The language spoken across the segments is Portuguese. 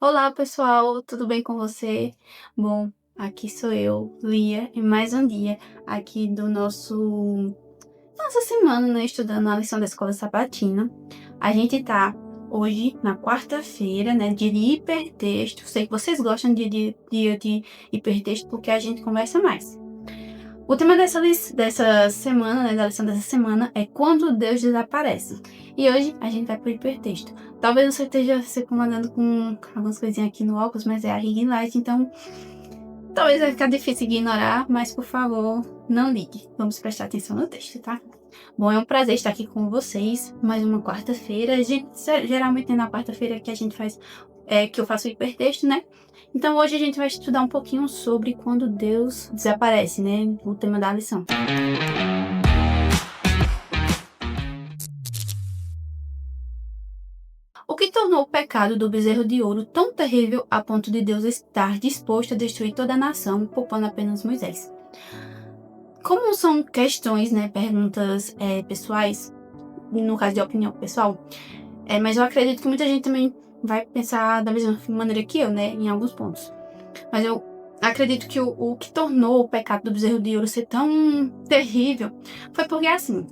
Olá, pessoal, tudo bem com você? Bom, aqui sou eu, Lia, e mais um dia aqui do nossa semana, né, estudando a lição da Escola Sabatina. A gente tá hoje na quarta-feira, né, dia de hipertexto. Sei que vocês gostam de dia de hipertexto porque a gente conversa mais. O tema dessa semana, né, da lição dessa semana é quando Deus desaparece. E hoje a gente vai pro hipertexto. Talvez você esteja se incomodando com algumas coisinhas aqui no óculos, mas é a ring light, então talvez vai ficar difícil ignorar, mas por favor, não ligue. Vamos prestar atenção no texto, tá? Bom, é um prazer estar aqui com vocês, mais uma quarta-feira. Geralmente é na quarta-feira que a gente faz, que eu faço o hipertexto, né? Então hoje a gente vai estudar um pouquinho sobre quando Deus desaparece, né? O tema da lição. O que tornou o pecado do bezerro de ouro tão terrível a ponto de Deus estar disposto a destruir toda a nação, poupando apenas Moisés? Como são questões, né, perguntas pessoais, no caso de opinião pessoal, mas eu acredito que muita gente também vai pensar da mesma maneira que eu, né, em alguns pontos. Mas eu acredito que o que tornou o pecado do bezerro de ouro ser tão terrível foi porque, assim,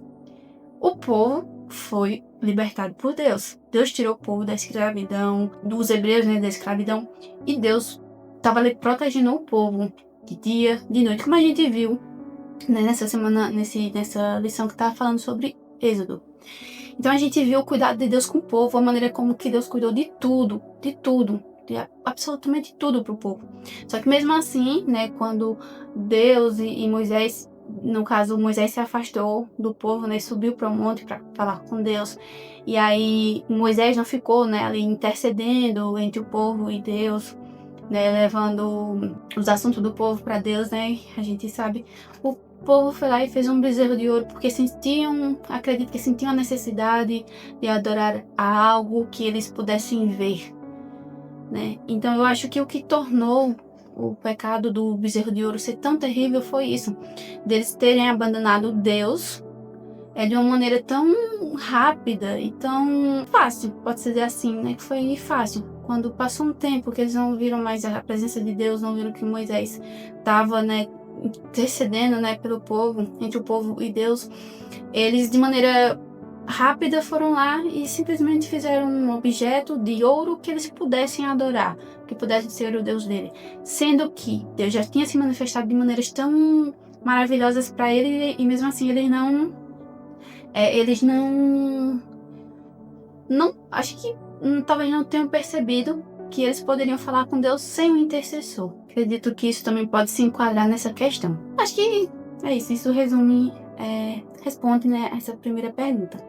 o povo foi libertado por Deus. Deus tirou o povo da escravidão, dos hebreus, né, da escravidão, e Deus estava ali protegendo o povo de dia, de noite, como a gente viu, né, nessa semana, nessa lição que estava falando sobre Êxodo. Então a gente viu o cuidado de Deus com o povo, a maneira como que Deus cuidou de tudo, de absolutamente tudo para o povo. Só que mesmo assim, né, quando Deus e Moisés, no caso Moisés se afastou do povo, né, subiu para o monte para falar com Deus, e aí Moisés não ficou, né, ali intercedendo entre o povo e Deus, né, levando os assuntos do povo para Deus, né, a gente sabe, o povo foi lá e fez um bezerro de ouro porque acredito que sentiam a necessidade de adorar a algo que eles pudessem ver, né? Então eu acho que o que tornou o pecado do bezerro de ouro ser tão terrível foi isso, deles terem abandonado Deus de uma maneira tão rápida e tão fácil, pode-se dizer assim, né? Que foi fácil. Quando passou um tempo que eles não viram mais a presença de Deus, não viram que Moisés estava, né, intercedendo, né, pelo povo, entre o povo e Deus, eles de maneira rápida foram lá e simplesmente fizeram um objeto de ouro que eles pudessem adorar, que pudesse ser o Deus dele, sendo que Deus já tinha se manifestado de maneiras tão maravilhosas para ele e mesmo assim eles não acho que talvez não tenham percebido que eles poderiam falar com Deus sem o intercessor. Acredito que isso também pode se enquadrar nessa questão. Acho que é isso. Isso responde, né, essa primeira pergunta.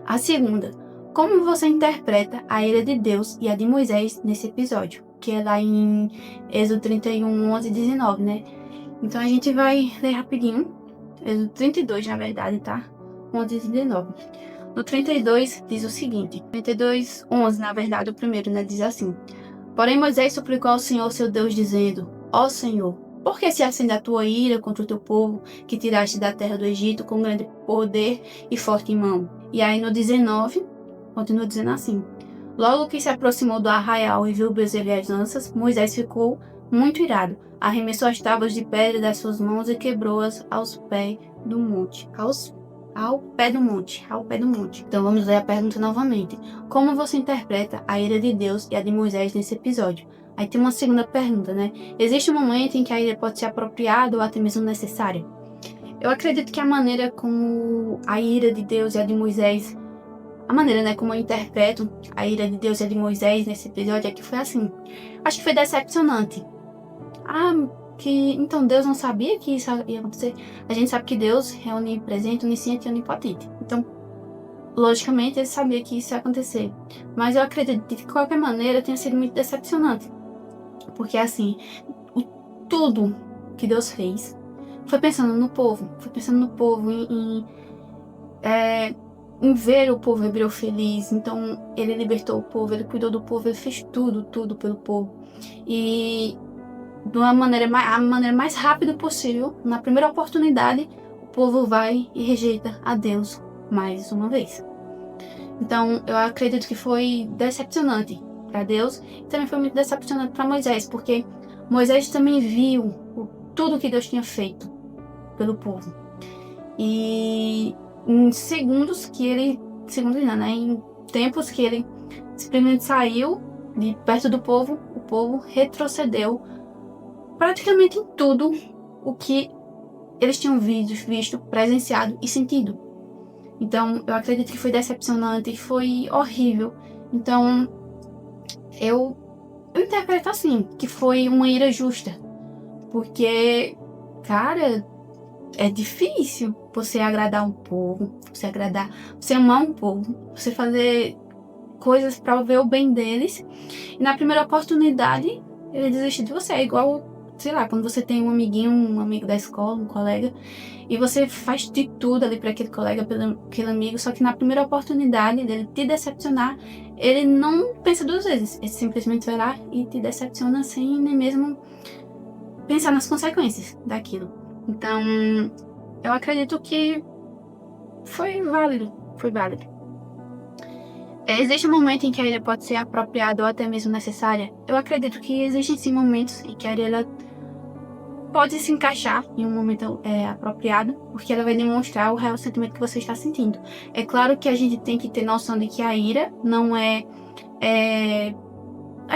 A segunda, como você interpreta a ira de Deus e a de Moisés nesse episódio? Que é lá em Êxodo 31, 11 e 19, né? Então a gente vai ler rapidinho. Êxodo 32, na verdade, tá? 11 e 19. No 32 diz o seguinte, 32, 11, na verdade, o primeiro, né, diz assim: Porém Moisés suplicou ao Senhor seu Deus, dizendo: Ó Senhor, por que se acende a tua ira contra o teu povo, que tiraste da terra do Egito com grande poder e forte mão? E aí no 19, continua dizendo assim: Logo que se aproximou do arraial e viu o bezerro e as lanças, Moisés ficou muito irado, arremessou as tábuas de pedra das suas mãos e quebrou-as aos pés do monte. Ao pé do monte. Então vamos ler a pergunta novamente. Como você interpreta a ira de Deus e a de Moisés nesse episódio? Aí tem uma segunda pergunta, né? Existe um momento em que a ira pode ser apropriada ou até mesmo necessária? Eu acredito que a maneira como a ira de Deus e a de Moisés, a maneira, né, como eu interpreto a ira de Deus e a de Moisés nesse episódio é que foi assim. Acho que foi decepcionante. Então Deus não sabia que isso ia acontecer. A gente sabe que Deus é onipresente, onisciente e onipotente. Então, logicamente, ele sabia que isso ia acontecer. Mas eu acredito que, de qualquer maneira, tenha sido muito decepcionante. Porque, assim, tudo que Deus fez foi pensando no povo. Foi pensando no povo, em ver o povo hebreu feliz. Então, ele libertou o povo, ele cuidou do povo, ele fez tudo pelo povo. E de uma maneira a maneira mais rápida possível, na primeira oportunidade, o povo vai e rejeita a Deus mais uma vez. Então, eu acredito que foi decepcionante para Deus e também foi muito decepcionante para Moisés, porque Moisés também viu tudo que Deus tinha feito pelo povo. E em segundos não, né? Em tempos que ele simplesmente saiu de perto do povo, o povo retrocedeu praticamente em tudo o que eles tinham visto, presenciado e sentido. Então, eu acredito que foi decepcionante, foi horrível. Então, eu interpreto assim, que foi uma ira justa. Porque, cara, é difícil você agradar um povo, você amar um povo, você fazer coisas para ver o bem deles. E na primeira oportunidade, ele desistir de você. É igual, sei lá, quando você tem um amiguinho, um amigo da escola, um colega, e você faz de tudo ali para aquele colega, para aquele amigo, só que na primeira oportunidade dele te decepcionar, ele não pensa duas vezes. Ele simplesmente vai lá e te decepciona sem nem mesmo pensar nas consequências daquilo. Então, eu acredito que foi válido. Existe um momento em que a ira pode ser apropriada ou até mesmo necessária? Eu acredito que existem sim momentos em que a ira pode se encaixar em um momento apropriado, porque ela vai demonstrar o real sentimento que você está sentindo. É claro que a gente tem que ter noção de que a ira não a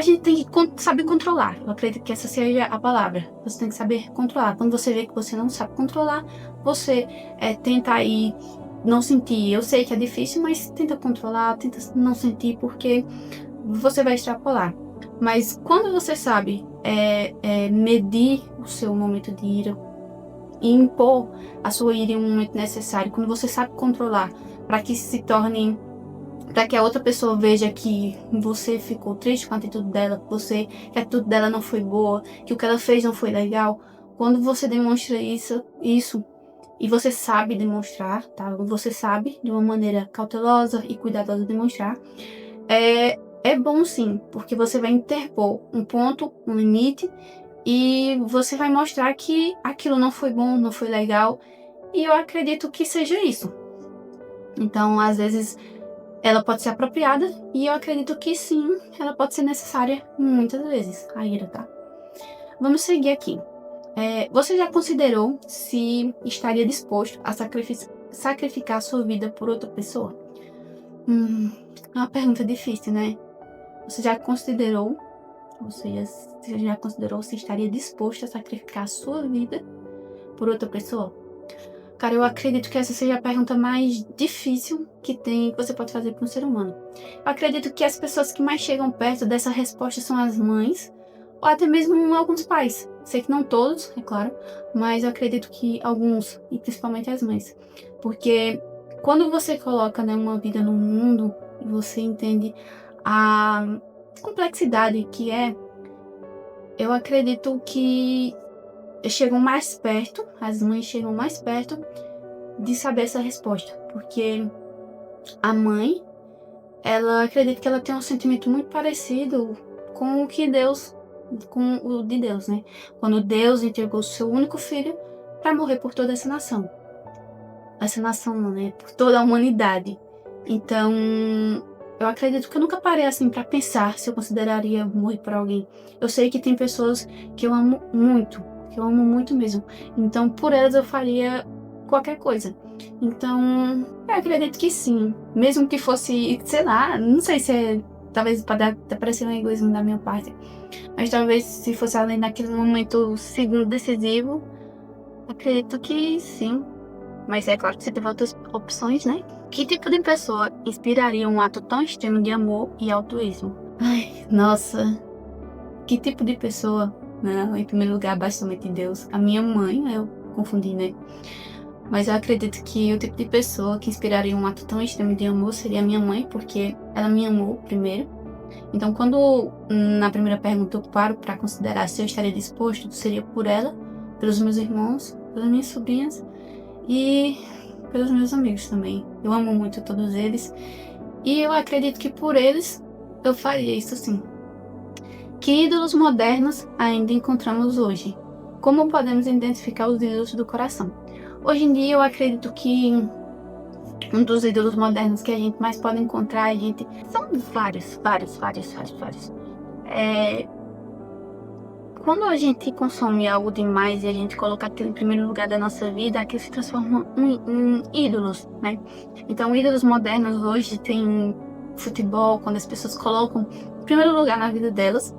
gente tem que saber controlar. Eu acredito que essa seja a palavra. Você tem que saber controlar. Quando você vê que você não sabe controlar, você tenta aí não sentir. Eu sei que é difícil, mas tenta controlar, tenta não sentir, porque você vai extrapolar. Mas quando você sabe medir o seu momento de ira e impor a sua ira em um momento necessário, quando você sabe controlar para que para que a outra pessoa veja que você ficou triste com a atitude dela, que a atitude dela não foi boa, que o que ela fez não foi legal, quando você demonstra isso e você sabe demonstrar, tá? Você sabe de uma maneira cautelosa e cuidadosa demonstrar, é bom sim, porque você vai interpor um ponto, um limite, e você vai mostrar que aquilo não foi bom, não foi legal, e eu acredito que seja isso. Então, às vezes, ela pode ser apropriada, e eu acredito que sim, ela pode ser necessária muitas vezes, a ira, tá? Vamos seguir aqui. Você já considerou se estaria disposto a sacrificar a sua vida por outra pessoa? É uma pergunta difícil, né? Você já considerou se estaria disposto a sacrificar a sua vida por outra pessoa? Cara, eu acredito que essa seja a pergunta mais difícil que você pode fazer para um ser humano. Eu acredito que as pessoas que mais chegam perto dessa resposta são as mães, ou até mesmo alguns pais. Sei que não todos, é claro, mas eu acredito que alguns, e principalmente as mães. Porque quando você coloca, né, uma vida no mundo, e você entende a complexidade que eu acredito que chegam mais perto, as mães chegam mais perto de saber essa resposta, porque a mãe, ela acredita que ela tem um sentimento muito parecido com o de Deus, né? Quando Deus entregou o seu único filho para morrer por toda essa nação. Essa nação, né? Por toda a humanidade. Então, eu acredito que eu nunca parei assim para pensar se eu consideraria morrer por alguém. Eu sei que tem pessoas que eu amo muito mesmo. Então, por elas eu faria qualquer coisa. Então, eu acredito que sim. Mesmo que fosse, sei lá, não sei se talvez pode parecer um egoísmo da minha parte, mas talvez se fosse além daquele momento segundo decisivo, acredito que sim. Mas é claro que você teve outras opções, né? Que tipo de pessoa inspiraria um ato tão extremo de amor e altruísmo? Ai, nossa. Que tipo de pessoa? Não, em primeiro lugar, abaixo somente de Deus. A minha mãe, eu confundi, né? Mas eu acredito que o tipo de pessoa que inspiraria um ato tão extremo de amor seria a minha mãe, porque ela me amou primeiro. Então, quando na primeira pergunta eu paro para considerar se eu estaria disposto, seria por ela, pelos meus irmãos, pelas minhas sobrinhas e pelos meus amigos também. Eu amo muito todos eles e eu acredito que por eles eu faria isso sim. Que ídolos modernos ainda encontramos hoje? Como podemos identificar os ídolos do coração? Hoje em dia eu acredito que Um dos ídolos modernos que a gente mais pode encontrar, são vários. Quando a gente consome algo demais e a gente coloca aquilo em primeiro lugar da nossa vida, aquilo se transforma em ídolos, né? Então, ídolos modernos hoje tem futebol, quando as pessoas colocam em primeiro lugar na vida delas,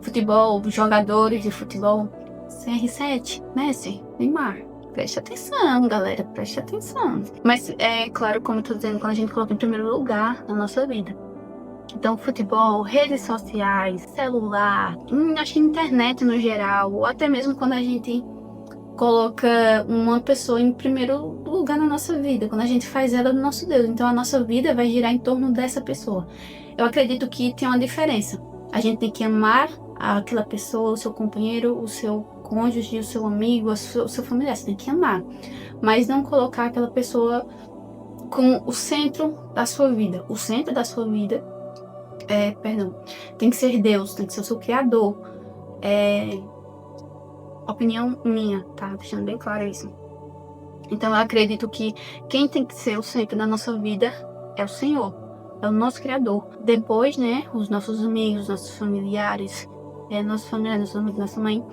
futebol, jogadores de futebol, CR7, Messi, Neymar. Preste atenção, galera, preste atenção. Mas é claro, como eu tô dizendo, quando a gente coloca em primeiro lugar na nossa vida. Então, futebol, redes sociais, celular, acho que internet no geral, ou até mesmo quando a gente coloca uma pessoa em primeiro lugar na nossa vida, quando a gente faz ela do nosso Deus. Então, a nossa vida vai girar em torno dessa pessoa. Eu acredito que tem uma diferença. A gente tem que amar aquela pessoa, o seu companheiro, o seu cônjuge, o seu amigo, o seu familiar. Você tem que amar, mas não colocar aquela pessoa como o centro da sua vida. O centro da sua vida tem que ser Deus, tem que ser o seu Criador. Opinião minha, tá? Deixando bem claro isso. Então eu acredito que quem tem que ser o centro da nossa vida é o Senhor, é o nosso Criador. Depois, né, os nossos amigos, nossos familiares, nossos amigos, nossa mãe.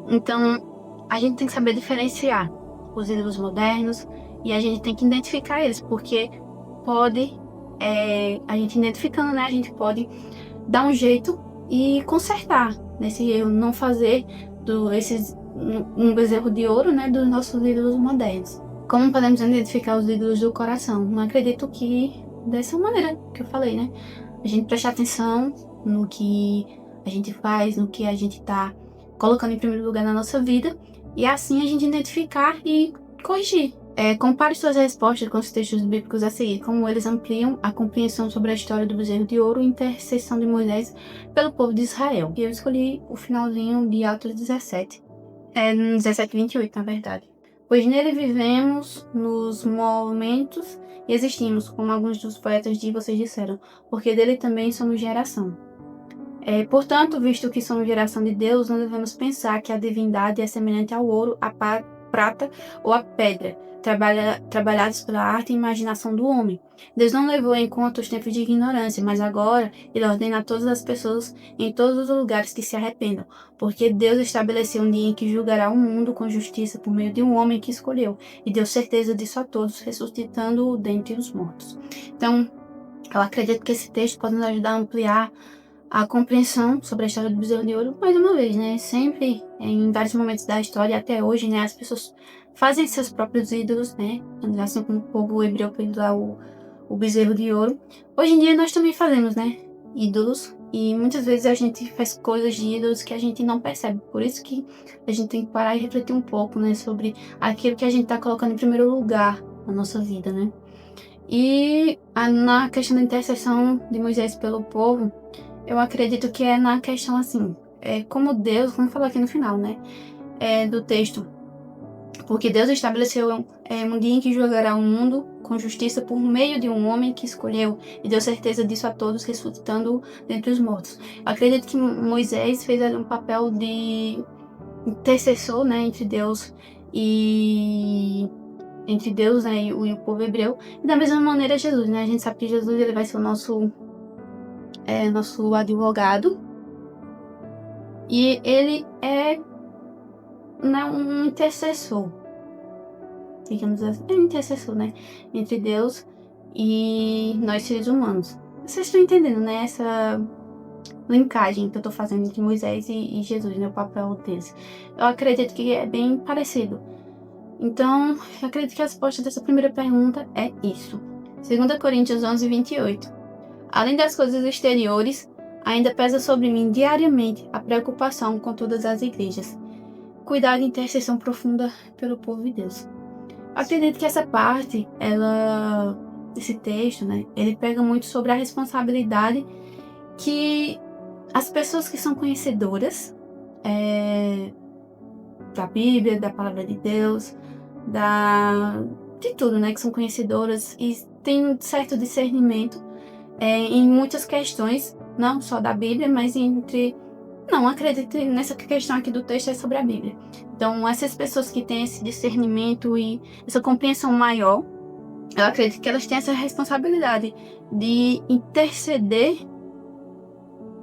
Então, a gente tem que saber diferenciar os ídolos modernos e a gente tem que identificar eles, porque a gente identificando, né, a gente pode dar um jeito e consertar nesse erro, não fazer um bezerro de ouro, né, dos nossos ídolos modernos. Como podemos identificar os ídolos do coração? Não acredito que dessa maneira que eu falei, né? A gente prestar atenção no que a gente faz, no que a gente tá colocando em primeiro lugar na nossa vida, e assim a gente identificar e corrigir. Compare suas respostas com os textos bíblicos a seguir, como eles ampliam a compreensão sobre a história do bezerro de ouro e a intercessão de Moisés pelo povo de Israel. E eu escolhi o finalzinho de Atos 17, 17:28, na verdade. Pois nele vivemos nos momentos e existimos, como alguns dos poetas de vocês disseram, porque dele também somos geração. Portanto, visto que somos geração de Deus, não devemos pensar que a divindade é semelhante ao ouro, à prata ou à pedra, trabalhados pela arte e imaginação do homem. Deus não levou em conta os tempos de ignorância, mas agora Ele ordena a todas as pessoas em todos os lugares que se arrependam, porque Deus estabeleceu um dia em que julgará o mundo com justiça por meio de um homem que escolheu, e deu certeza disso a todos, ressuscitando-o dentre os mortos. Então, eu acredito que esse texto pode nos ajudar a ampliar a compreensão sobre a história do bezerro de ouro, mais uma vez, né? Sempre, em vários momentos da história, até hoje, né? As pessoas fazem seus próprios ídolos, né? Assim como o povo hebreu fez lá o bezerro de ouro. Hoje em dia nós também fazemos, né? Ídolos. E muitas vezes a gente faz coisas de ídolos que a gente não percebe. Por isso que a gente tem que parar e refletir um pouco, né? Sobre aquilo que a gente tá colocando em primeiro lugar na nossa vida, né? E na questão da intercessão de Moisés pelo povo, eu acredito que é na questão assim, como Deus, como falou aqui no final, né, do texto, porque Deus estabeleceu um dia em que julgará o mundo com justiça por meio de um homem que escolheu e deu certeza disso a todos, ressuscitando dentre os mortos. Eu acredito que Moisés fez ali um papel de intercessor, né, entre Deus, né, e o povo hebreu. E da mesma maneira Jesus, né, a gente sabe que Jesus ele vai ser o nosso advogado, e ele é, né, um intercessor, digamos assim, um intercessor, né, entre Deus e nós seres humanos. Vocês estão entendendo, né, essa linkagem que eu tô fazendo entre Moisés e Jesus, né, o papel deles. Eu acredito que é bem parecido. Então, eu acredito que a resposta dessa primeira pergunta é isso. 2 Coríntios 11:28. Além das coisas exteriores, ainda pesa sobre mim diariamente a preocupação com todas as igrejas. Cuidado e intercessão profunda pelo povo de Deus. Acredito que essa parte, esse texto, né, ele pega muito sobre a responsabilidade que as pessoas que são conhecedoras da Bíblia, da Palavra de Deus, de tudo, né, que são conhecedoras e têm um certo discernimento em muitas questões, não só da Bíblia, mas não, acredito nessa questão aqui do texto é sobre a Bíblia. Então, essas pessoas que têm esse discernimento e essa compreensão maior, eu acredito que elas têm essa responsabilidade de interceder,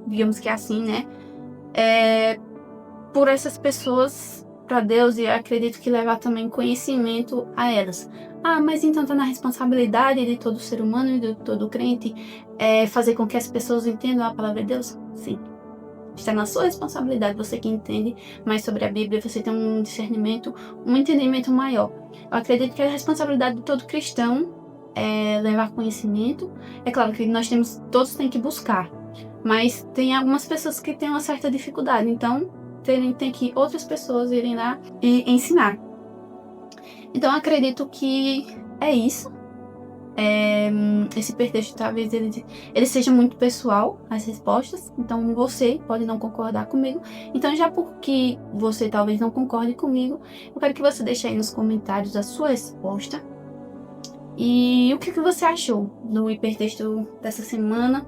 digamos que assim, né? Por essas pessoas para Deus, e eu acredito que levar também conhecimento a elas. Ah, mas então tá na responsabilidade de todo ser humano e de todo crente fazer com que as pessoas entendam a palavra de Deus? Sim. Está na sua responsabilidade, você que entende mais sobre a Bíblia, você tem um discernimento, um entendimento maior. Eu acredito que a responsabilidade de todo cristão é levar conhecimento. É claro que todos têm que buscar, mas tem algumas pessoas que têm uma certa dificuldade, então tem que outras pessoas irem lá e ensinar. Então eu acredito que é isso. Esse hipertexto talvez ele seja muito pessoal, as respostas, então você pode não concordar comigo. Então, já porque você talvez não concorde comigo, eu quero que você deixe aí nos comentários a sua resposta e o que você achou do hipertexto dessa semana.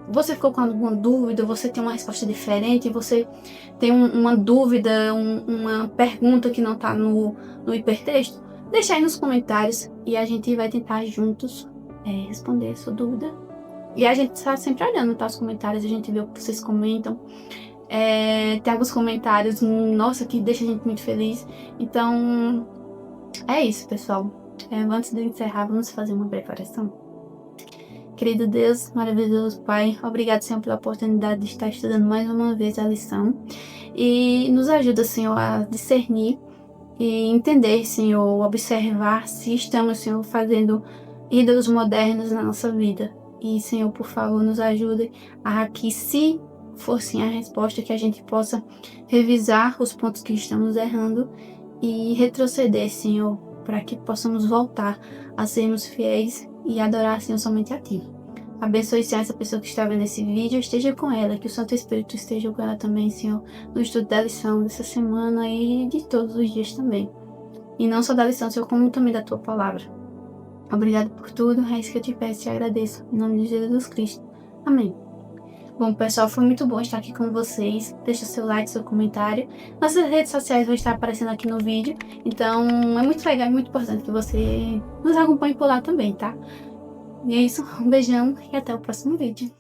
Você ficou com alguma dúvida? Você tem uma resposta diferente? Você tem uma dúvida, uma pergunta que não está no hipertexto? Deixa aí nos comentários e a gente vai tentar juntos responder a sua dúvida. E a gente está sempre olhando, tá, os comentários, a gente vê o que vocês comentam. Tem alguns comentários, nossa, que deixa a gente muito feliz. Então, é isso, pessoal. Antes de encerrar, vamos fazer uma breve oração. Querido Deus, maravilhoso Pai, obrigado, Senhor, pela oportunidade de estar estudando mais uma vez a lição. E nos ajuda, Senhor, a discernir e entender, Senhor, observar se estamos, Senhor, fazendo ídolos modernos na nossa vida. E, Senhor, por favor, nos ajude a que, se for sim a resposta, que a gente possa revisar os pontos que estamos errando e retroceder, Senhor, para que possamos voltar a sermos fiéis e adorar, Senhor, somente a Ti. Abençoe, Senhor, essa pessoa que está vendo esse vídeo, esteja com ela, que o Santo Espírito esteja com ela também, Senhor, no estudo da lição dessa semana e de todos os dias também. E não só da lição, Senhor, como também da Tua Palavra. Obrigado por tudo, é isso que eu te peço e agradeço. Em nome de Jesus Cristo. Amém. Bom, pessoal, foi muito bom estar aqui com vocês. Deixa seu like, seu comentário. Nossas redes sociais vão estar aparecendo aqui no vídeo. Então, é muito legal e muito importante que você nos acompanhe por lá também, tá? E é isso, um beijão e até o próximo vídeo.